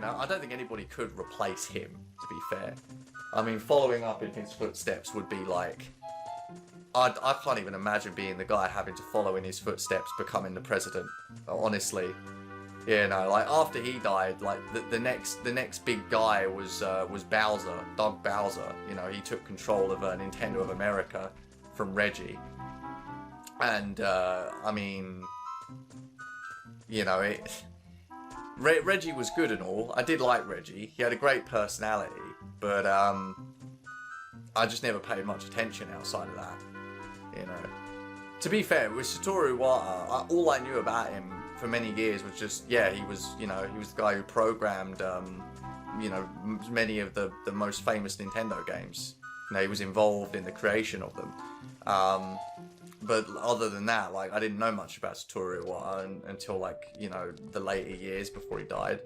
know, I don't think anybody could replace him, to be fair. I mean, following up in his footsteps would be like... I can't even imagine being the guy having to follow in his footsteps, becoming the president. Honestly, you know, like after he died, like the next big guy was Bowser, Doug Bowser. You know, he took control of Nintendo of America from Reggie, and I mean, you know, Reggie was good and all. I did like Reggie. He had a great personality, but I just never paid much attention outside of that. You know, to be fair, with Satoru Iwata, all I knew about him for many years was just, yeah, he was the guy who programmed, you know, many of the most famous Nintendo games. You know, he was involved in the creation of them. But other than that, like, I didn't know much about Satoru Iwata until, like, you know, the later years before he died.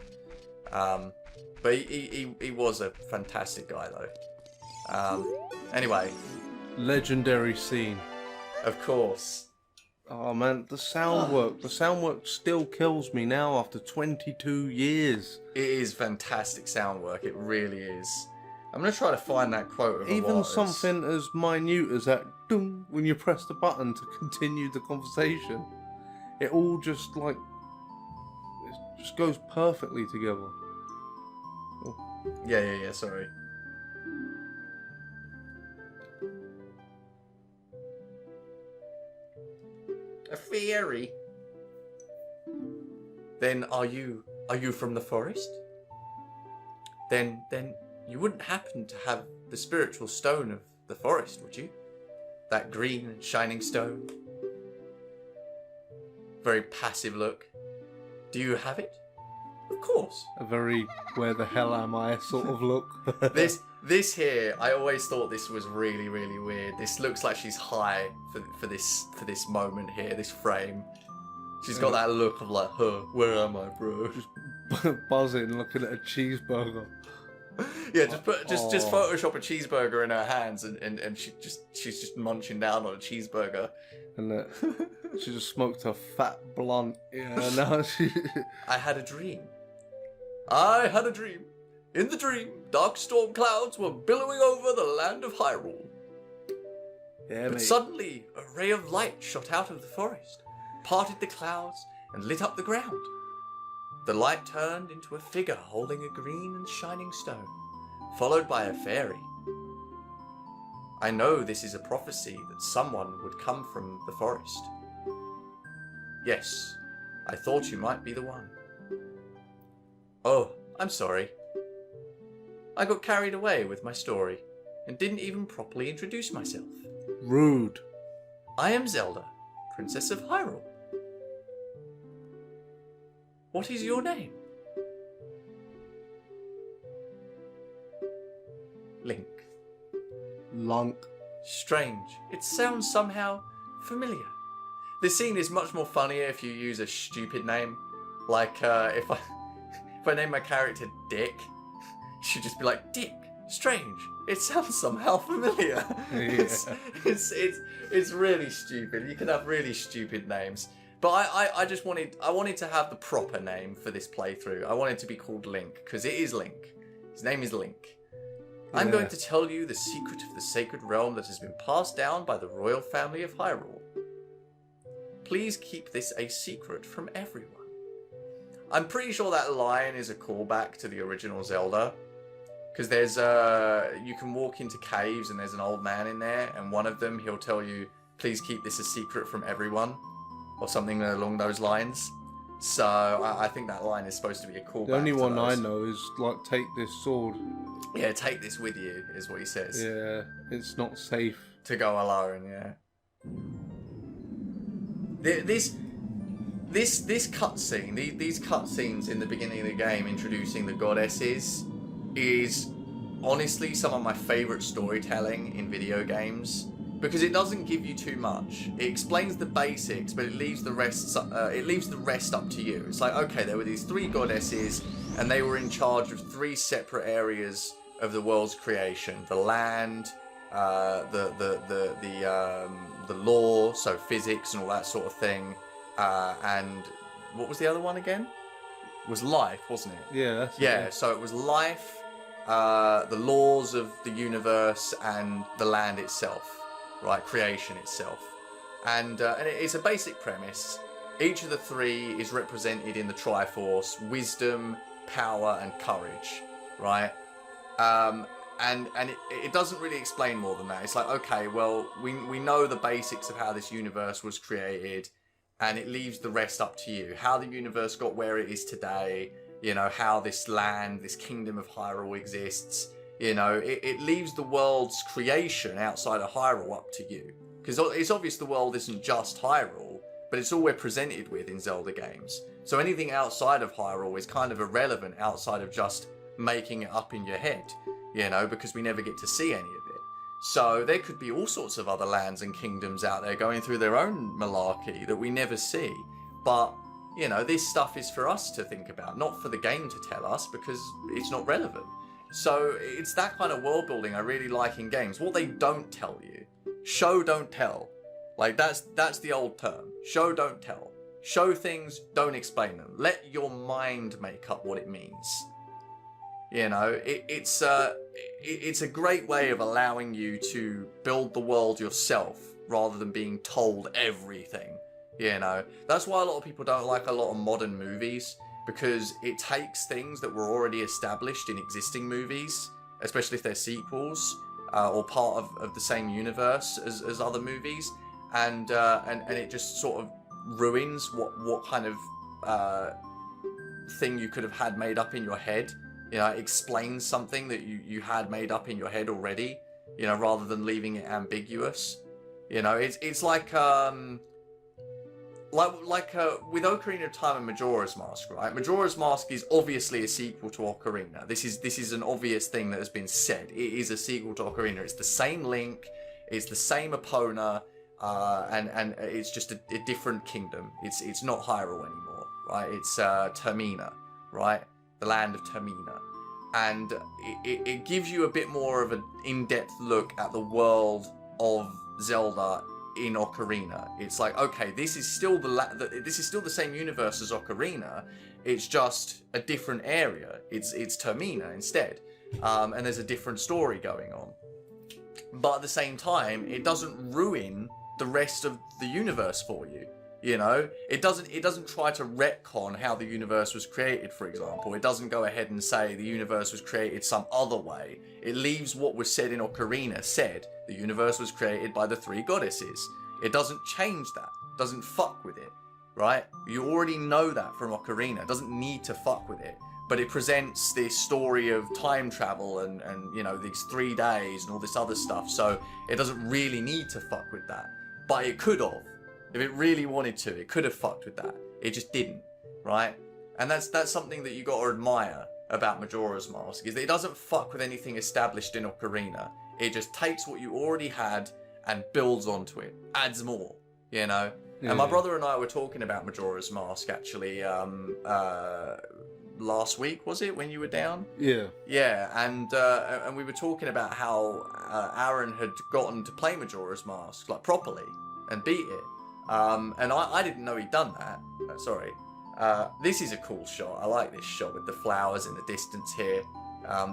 But he was a fantastic guy, though. Anyway. Legendary scene. Of course. Oh man, the sound work still kills me now after 22 years. It is fantastic sound work, it really is. I'm going to try to find that quote of Even Iwata's. something as minute as that ding when you press the button to continue the conversation. It all just like, it just goes perfectly together. Oh. Yeah, sorry. A fairy? Then are you from the forest? Then you wouldn't happen to have the spiritual stone of the forest, would you? That green and shining stone? Very passive look. Do you have it? Of course. A very where the hell am I sort of look. This here, I always thought this was really, really weird. This looks like she's high for this moment here, this frame. She's got that look of like, huh, where am I, bro? Just buzzing, looking at a cheeseburger. Yeah, just Photoshop a cheeseburger in her hands, and she's just munching down on a cheeseburger. And she just smoked a fat blunt. Yeah, now she. I had a dream. I had a dream. In the dream, dark storm clouds were billowing over the land of Hyrule. Yeah, But mate. suddenly, a ray of light shot out of the forest, parted the clouds, and lit up the ground. The light turned into a figure holding a green and shining stone, followed by a fairy. I know this is a prophecy that someone would come from the forest. Yes, I thought you might be the one. Oh, I'm sorry. I got carried away with my story and didn't even properly introduce myself. Rude. I am Zelda, Princess of Hyrule. What is your name? Link. Lunk. Strange. It sounds somehow familiar. The scene is much more funnier if you use a stupid name. Like, if I name my character Dick, you should just be like, Dick. Strange. It sounds somehow familiar. Yeah. It's really stupid. You can have really stupid names. But I just wanted to have the proper name for this playthrough. I wanted to be called Link, because it is Link. His name is Link. I'm Yeah. going to tell you the secret of the sacred realm that has been passed down by the royal family of Hyrule. Please keep this a secret from everyone. I'm pretty sure that line is a callback to the original Zelda. Because there's you can walk into caves and there's an old man in there, and one of them, he'll tell you, please keep this a secret from everyone, or something along those lines. So I think that line is supposed to be a callback. The only to one I those. know is like, take this sword. Yeah, take this with you, is what he says. Yeah, it's not safe. To go alone, yeah. This cutscene, these cutscenes in the beginning of the game introducing the goddesses, is honestly some of my favourite storytelling in video games, because it doesn't give you too much. It explains the basics, but it leaves the rest. It leaves the rest up to you. It's like, okay, there were these three goddesses, and they were in charge of three separate areas of the world's creation: the land, the law, so physics and all that sort of thing, and what was the other one again? was life, wasn't it? Yeah, that's Yeah, it. so it was life, the laws of the universe, and the land itself, right? Creation itself. And it's a basic premise. Each of the three is represented in the Triforce: wisdom, power, and courage, right? And it doesn't really explain more than that. It's like, okay, well, we know the basics of how this universe was created, and it leaves the rest up to you. How the universe got where it is today, you know, how this land, this kingdom of Hyrule exists, you know, it leaves the world's creation outside of Hyrule up to you. Because it's obvious the world isn't just Hyrule, but it's all we're presented with in Zelda games. So anything outside of Hyrule is kind of irrelevant outside of just making it up in your head, you know, because we never get to see any of it. So there could be all sorts of other lands and kingdoms out there going through their own malarkey that we never see. But, you know, this stuff is for us to think about, not for the game to tell us, because it's not relevant. So it's that kind of world building I really like in games. What they don't tell you. Show, don't tell. Like, that's the old term. Show, don't tell. Show things, don't explain them. Let your mind make up what it means. You know, it's a great way of allowing you to build the world yourself rather than being told everything. You know, that's why a lot of people don't like a lot of modern movies, because it takes things that were already established in existing movies, especially if they're sequels or part of the same universe as other movies, and it just sort of ruins what kind of thing you could have had made up in your head. You know, explains something that you had made up in your head already, you know, rather than leaving it ambiguous. You know, it's like with Ocarina of Time and Majora's Mask, right? Majora's Mask is obviously a sequel to Ocarina. This is an obvious thing that has been said. It is a sequel to Ocarina. It's the same Link, it's the same Epona, and it's just a different kingdom. It's not Hyrule anymore, right? It's Termina, right? The land of Termina. And it gives you a bit more of an in-depth look at the world of Zelda in Ocarina. It's like, okay, this is still the same universe as Ocarina. It's just a different area. It's Termina instead, and there's a different story going on. But at the same time, it doesn't ruin the rest of the universe for you. You know, it doesn't try to retcon how the universe was created, for example. It doesn't go ahead and say the universe was created some other way. It leaves what was said in Ocarina said. The universe was created by the three goddesses. It doesn't change that. It doesn't fuck with it, right? You already know that from Ocarina. It doesn't need to fuck with it. But it presents this story of time travel and you know, these 3 days and all this other stuff. So it doesn't really need to fuck with that. But it could have. If it really wanted to, it could have fucked with that. It just didn't, right? And that's something that you got to admire about Majora's Mask, is that it doesn't fuck with anything established in Ocarina. It just takes what you already had and builds onto it, adds more, you know? Yeah. And my brother and I were talking about Majora's Mask, actually, last week, was it, when you were down? Yeah. Yeah, and we were talking about how Aaron had gotten to play Majora's Mask, like, properly, and beat it. And I didn't know he'd done that. Sorry. This is a cool shot. I like this shot with the flowers in the distance here.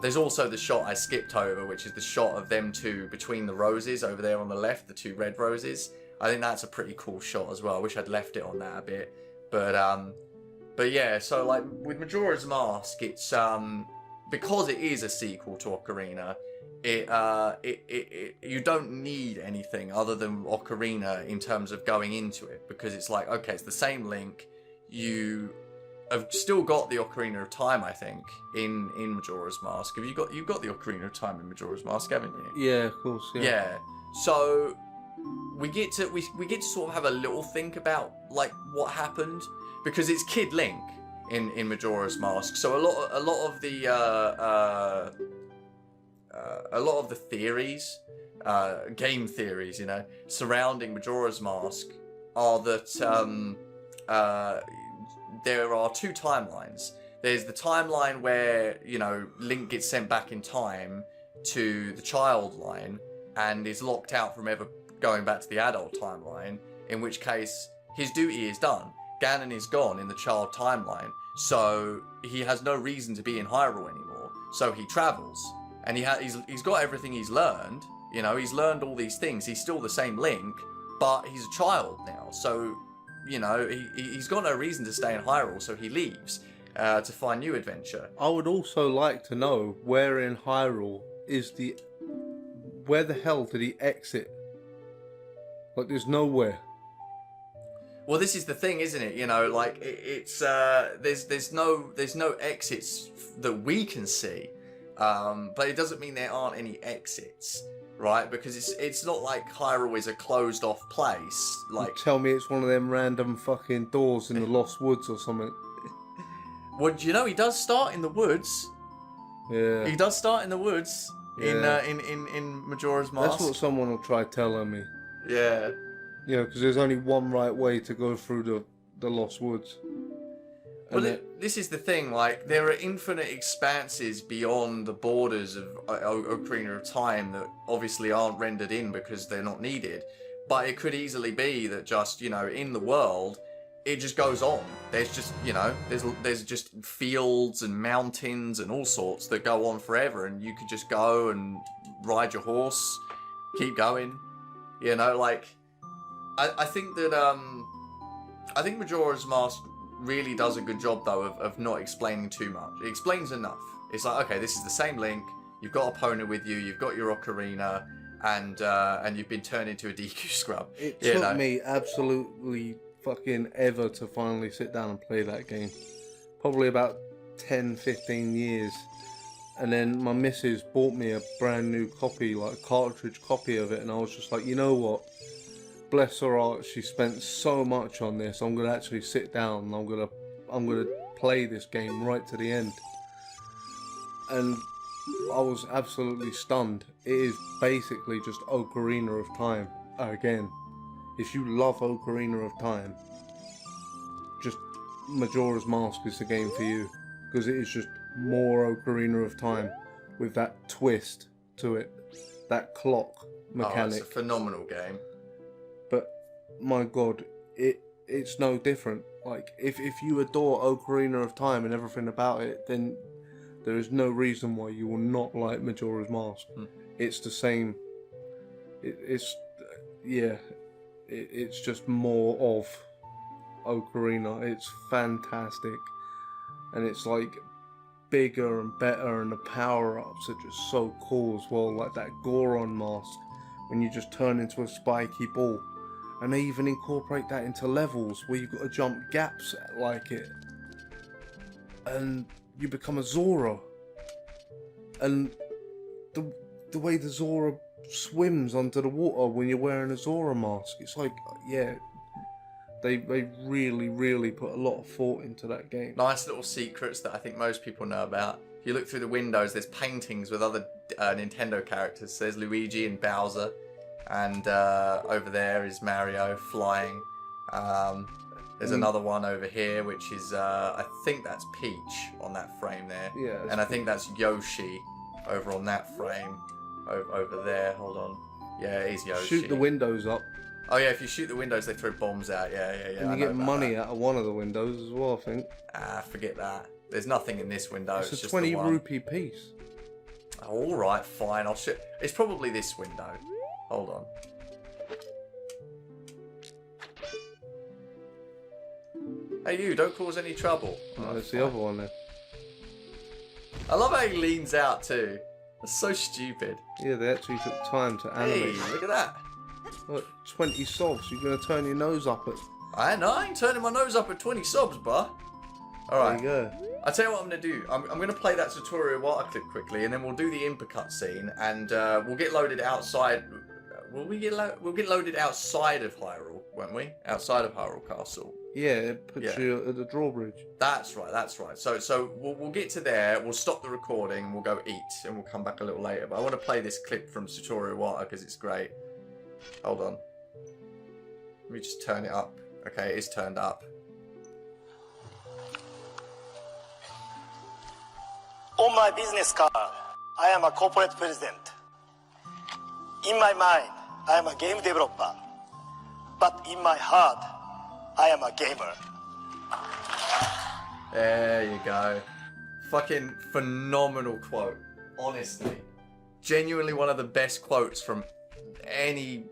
There's also the shot I skipped over, which is the shot of them two between the roses over there on the left, the two red roses. I think that's a pretty cool shot as well. I wish I'd left it on that a bit. But yeah, so like with Majora's Mask, it's because it is a sequel to Ocarina, you don't need anything other than Ocarina in terms of going into it, because it's like, okay, it's the same Link. You have still got the Ocarina of Time, I think, in Majora's Mask. You've got the Ocarina of Time in Majora's Mask, haven't you? Yeah, of course. Yeah. So we get to sort of have a little think about like what happened, because it's Kid Link in Majora's Mask. So a lot of the theories, game theories, you know, surrounding Majora's Mask are that there are two timelines. There's the timeline where, you know, Link gets sent back in time to the child line and is locked out from ever going back to the adult timeline, in which case his duty is done. Ganon is gone in the child timeline. So he has no reason to be in Hyrule anymore. So he travels, and he's got everything he's learned. You know, he's learned all these things. He's still the same Link, but he's a child now. So, you know, he's got no reason to stay in Hyrule. So he leaves to find new adventure. I would also like to know where in Hyrule where the hell did he exit? Like, there's nowhere. Well, this is the thing, isn't it? You know, like there's no exits that we can see, but it doesn't mean there aren't any exits, right? Because it's not like Hyrule is a closed off place. Like, You tell me it's one of them random fucking doors in the Lost Woods or something. well, you know, he does start in the woods. Yeah. He does start in the woods Yeah. in Majora's Mask. That's what someone will try telling me. Yeah. You know, because there's only one right way to go through the Lost Woods. Well, this is the thing, like, there are infinite expanses beyond the borders of Ocarina of Time that obviously aren't rendered in because they're not needed. But it could easily be that just, you know, in the world, it just goes on. There's just, you know, there's just fields and mountains and all sorts that go on forever, and you could just go and ride your horse, keep going, you know, like... I think that I think Majora's Mask really does a good job though of not explaining too much. It explains enough. It's like, okay, this is the same Link. You've got Epona with you. You've got your Ocarina, and you've been turned into a DQ scrub. It took me absolutely fucking ever to finally sit down and play that game. Probably about 10, 15 years. And then my missus bought me a brand new copy, like a cartridge copy of it, and I was just like, you know what? Bless her heart, she spent so much on this. I'm gonna actually sit down and I'm gonna play this game right to the end. And I was absolutely stunned. It is basically just Ocarina of Time again. If you love Ocarina of Time, just Majora's Mask is the game for you, because it is just more Ocarina of Time with that twist to it, that clock mechanic. It's a phenomenal game. But my god, it's no different. Like, if you adore Ocarina of Time and everything about it, then there is no reason why you will not like Majora's Mask. It's the same. It's just more of Ocarina. It's fantastic, and it's like bigger and better, and the power-ups are just so cool as well. Like that Goron mask, when you just turn into a spiky ball. And they even incorporate that into levels where you've got to jump gaps like it. And you become a Zora. And the way the Zora swims under the water when you're wearing a Zora mask, it's like, yeah, they really, really put a lot of thought into that game. Nice little secrets that I think most people know about. If you look through the windows, there's paintings with other Nintendo characters. There's Luigi and Bowser. And over there is Mario flying. There's another one over here, which is, I think that's Peach on that frame there. Yeah. And I think that's Yoshi over on that frame. Over there, hold on. Yeah, it is Yoshi. Shoot the windows up. Oh yeah, if you shoot the windows, they throw bombs out. Yeah. And you get money out of one of the windows as well, I think. Forget that. There's nothing in this window. It's a just 20 the one. rupee piece. All right, fine. I'll shoot. It's probably this window. Hold on. Hey, you! Don't cause any trouble. Oh, there's the other one there. I love how he leans out too. That's so stupid. Yeah, they actually took time to animate. Hey, look at that. Look, 20 sobs. You're gonna turn your nose up at. I ain't turning my nose up at 20 subs, bruh. Alright. There you go. I'll tell you what I'm going to do. I'm going to play that tutorial water clip quickly, and then we'll do the Impa cutscene, and we'll get loaded outside. We'll get loaded outside of Hyrule, won't we? Outside of Hyrule Castle. Yeah, it puts you at the drawbridge. That's right. So we'll get to there, we'll stop the recording, and we'll go eat, and we'll come back a little later. But I want to play this clip from Tutorial Water because it's great. Hold on. Let me just turn it up. Okay, it is turned up. On my business card, I am a corporate president. In my mind, I am a game developer. But in my heart, I am a gamer. There you go. Fucking phenomenal quote. Honestly. Genuinely one of the best quotes from any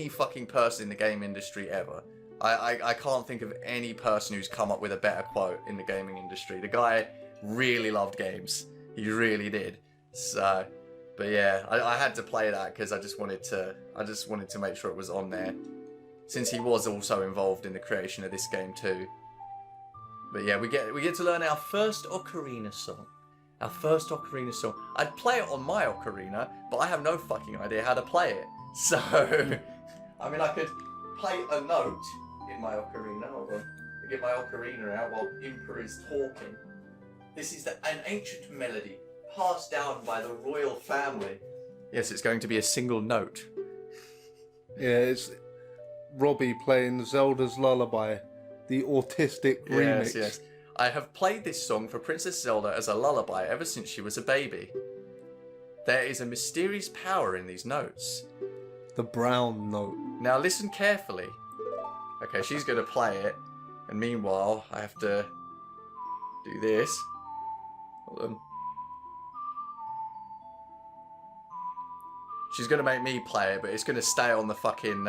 fucking person in the game industry ever. I can't think of any person who's come up with a better quote in the gaming industry. The guy really loved games. He really did. So, but yeah, I had to play that because I just wanted to make sure it was on there, since he was also involved in the creation of this game too. But yeah, we get to learn our first ocarina song. Our first ocarina song. I'd play it on my ocarina, but I have no fucking idea how to play it. So, I mean, I could play a note in my ocarina. Hold on. I get my ocarina out while Impa is talking. This is an ancient melody passed down by the royal family. Yes, it's going to be a single note. Yeah, it's Robbie playing Zelda's Lullaby, the autistic remix. Yes. I have played this song for Princess Zelda as a lullaby ever since she was a baby. There is a mysterious power in these notes. The brown note. Now listen carefully. Okay, she's going to play it. And meanwhile, I have to do this. Hold on. She's going to make me play it, but it's going to stay on the fucking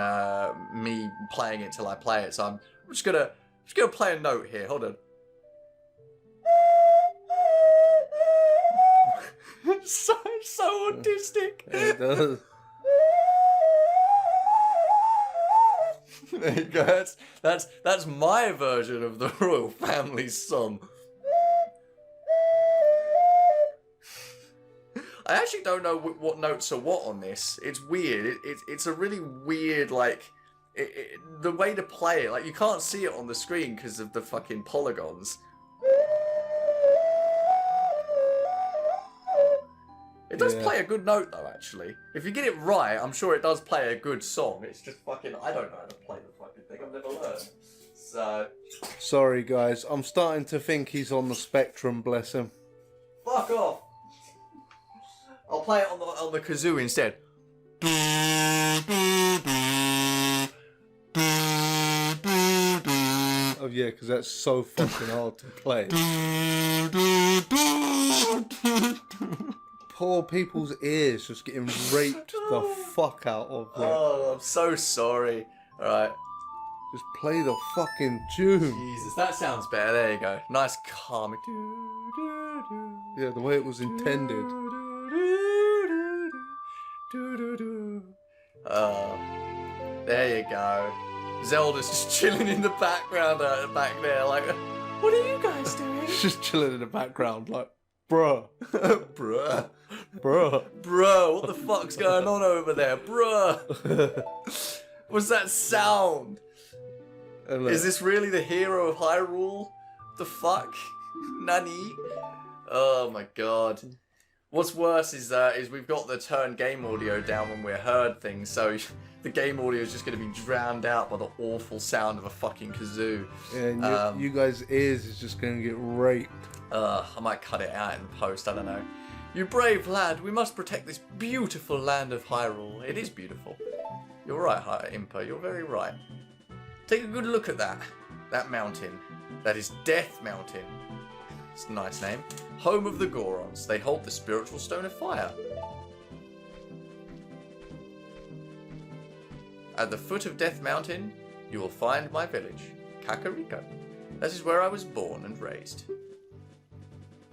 me playing it till I play it. So I'm just going to play a note here. Hold on. so autistic. It does. There you go. That's my version of the royal family's song. I actually don't know what notes are what on this. It's weird. It's a really weird, like, the way to play it. Like, you can't see it on the screen because of the fucking polygons. It does play a good note, though, actually. If you get it right, I'm sure it does play a good song. It's just fucking, I don't know how to play the fucking thing. I've never learned. So... Sorry, guys. I'm starting to think he's on the spectrum, bless him. Fuck off! I'll play it on the kazoo instead. Oh yeah, because that's so fucking hard to play. Poor people's ears just getting raped the fuck out of them. Oh, I'm so sorry. Alright. Just play the fucking tune. Jesus, that sounds better. There you go. Nice calming. Yeah, the way it was intended. There you go. Zelda's just chilling in the background back there, like, what are you guys doing? Just chilling in the background, like, bruh. Bruh. Bruh. Bruh, what the fuck's going on over there? Bruh. What's that sound? Is this really the hero of Hyrule? The fuck? Nani? Oh my god. What's worse is we've got the turn game audio down when we're heard things, so the game audio is just going to be drowned out by the awful sound of a fucking kazoo. Yeah, and you guys' ears is just going to get raped. I might cut it out in post, I don't know. You brave lad, we must protect this beautiful land of Hyrule. It is beautiful. You're right, Impa, you're very right. Take a good look at that mountain. That is Death Mountain. It's a nice name. Home of the Gorons. They hold the spiritual stone of fire. At the foot of Death Mountain, you will find my village, Kakariko. That is where I was born and raised.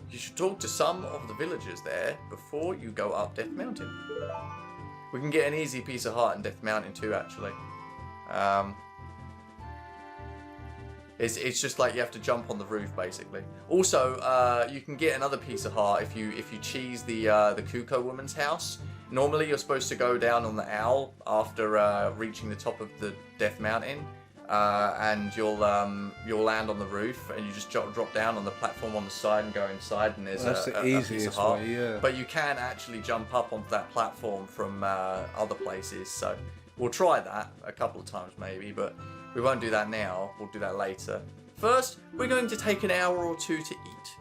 You should talk to some of the villagers there before you go up Death Mountain. We can get an easy piece of heart in Death Mountain too, actually. It's just like you have to jump on the roof, basically. Also, you can get another piece of heart if you cheese the Kuko woman's house. Normally, you're supposed to go down on the owl after reaching the top of the Death Mountain, and you'll land on the roof, and you just drop down on the platform on the side and go inside, and there's That's the easiest way, yeah. But you can actually jump up onto that platform from other places, so we'll try that a couple of times maybe, but we won't do that now, we'll do that later. First, we're going to take an hour or two to eat,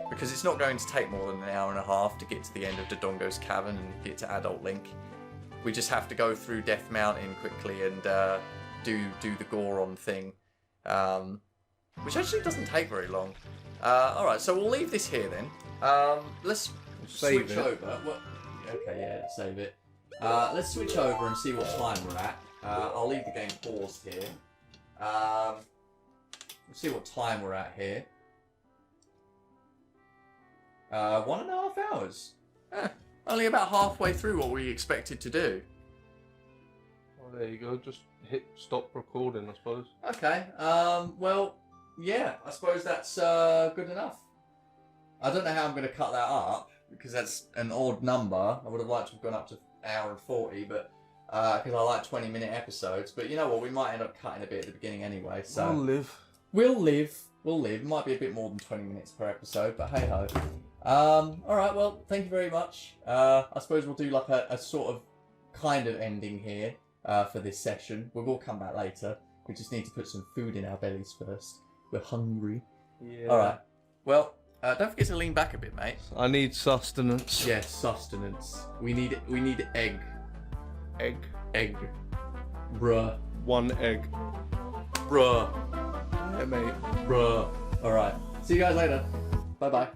because it's not going to take more than an hour and a half to get to the end of Dodongo's Cavern and get to Adult Link. We just have to go through Death Mountain quickly and do the Goron thing. which actually doesn't take very long. Alright, so we'll leave this here then. Let's Save switch it. over. Well, okay, yeah, save it. Let's switch over and see what time we're at. I'll leave the game paused here. Let's see what time we're at here. 1.5 hours. Only about halfway through what we expected to do. Well, there you go. Just hit stop recording, I suppose. Okay. Well, yeah. I suppose that's good enough. I don't know how I'm going to cut that up because that's an odd number. I would have liked to have gone up to 1:40, but because I like 20-minute episodes. But you know what? We might end up cutting a bit at the beginning anyway. So I'll live. We'll live. It might be a bit more than 20 minutes per episode, but hey ho. Alright, well, thank you very much. I suppose we'll do like a sort of kind of ending here for this session. We will come back later. We just need to put some food in our bellies first. We're hungry. Yeah. Alright. Well, don't forget to lean back a bit, mate. I need sustenance. Yes, sustenance. We need egg. Egg. Egg. Bruh. 1 egg. Bruh. Yeah, mate. Bruh. Alright. See you guys later. Bye-bye.